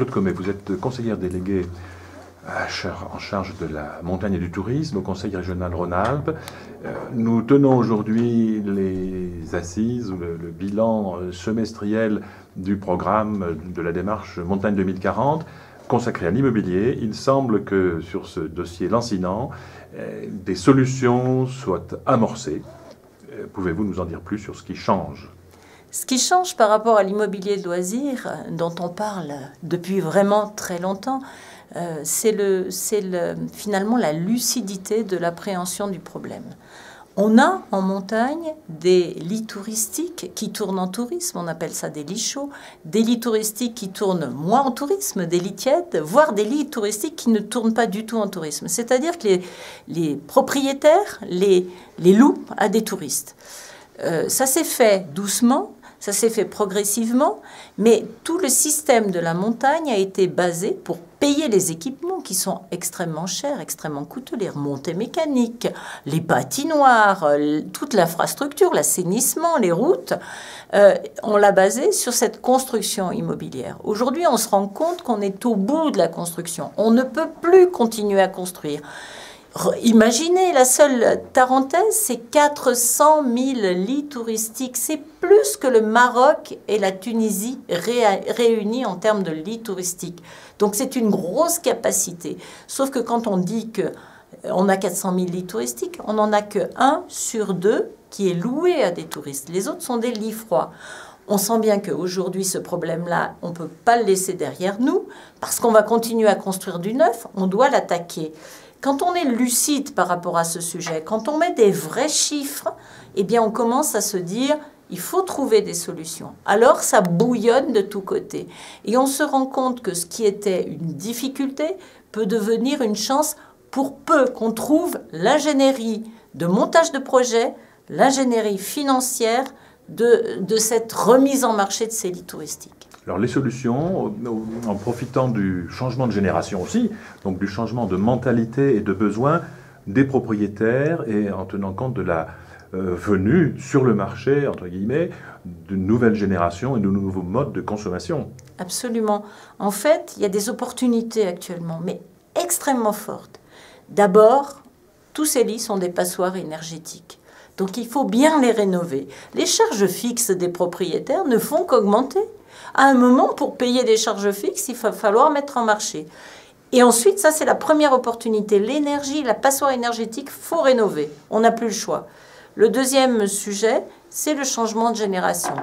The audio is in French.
Claude Comet, vous êtes conseillère déléguée en charge de la montagne et du tourisme au Conseil régional Rhône-Alpes. Nous tenons aujourd'hui les assises ou le bilan semestriel du programme de la démarche Montagne 2040 consacré à l'immobilier. Il semble que sur ce dossier lancinant, des solutions soient amorcées. Pouvez-vous nous en dire plus sur ce qui change ? Ce qui change par rapport à l'immobilier de loisirs, dont on parle depuis vraiment très longtemps, c'est finalement la lucidité de l'appréhension du problème. On a en montagne des lits touristiques qui tournent en tourisme, on appelle ça des lits chauds, des lits touristiques qui tournent moins en tourisme, des lits tièdes, voire des lits touristiques qui ne tournent pas du tout en tourisme. C'est-à-dire que les propriétaires les louent à des touristes. Ça s'est fait doucement, ça s'est fait progressivement, mais tout le système de la montagne a été basé pour payer les équipements qui sont extrêmement chers, extrêmement coûteux, les remontées mécaniques, les patinoires, toute l'infrastructure, l'assainissement, les routes. On l'a basé sur cette construction immobilière. Aujourd'hui, on se rend compte qu'on est au bout de la construction. On ne peut plus continuer à construire. Imaginez, la seule Tarentaise, c'est 400 000 lits touristiques. C'est plus que le Maroc et la Tunisie réunis en termes de lits touristiques. Donc c'est une grosse capacité. Sauf que quand on dit qu'on a 400 000 lits touristiques, on n'en a que 1 sur 2 qui est loué à des touristes. Les autres sont des lits froids. On sent bien qu'aujourd'hui, ce problème-là, on ne peut pas le laisser derrière nous, parce qu'on va continuer à construire du neuf, on doit l'attaquer. Quand on est lucide par rapport à ce sujet, quand on met des vrais chiffres, eh bien on commence à se dire il faut trouver des solutions. Alors ça bouillonne de tous côtés. Et on se rend compte que ce qui était une difficulté peut devenir une chance pour peu qu'on trouve l'ingénierie de montage de projet, l'ingénierie financière de cette remise en marché de ces lits touristiques. Alors les solutions, en profitant du changement de génération aussi, donc du changement de mentalité et de besoins des propriétaires et en tenant compte de la venue sur le marché, entre guillemets, de nouvelles générations et de nouveaux modes de consommation. Absolument. En fait, il y a des opportunités actuellement, mais extrêmement fortes. D'abord, tous ces lits sont des passoires énergétiques. Donc il faut bien les rénover. Les charges fixes des propriétaires ne font qu'augmenter. À un moment, pour payer des charges fixes, il va falloir mettre en marché. Et ensuite, ça c'est la première opportunité. L'énergie, la passoire énergétique, il faut rénover. On n'a plus le choix. Le deuxième sujet, c'est le changement de génération.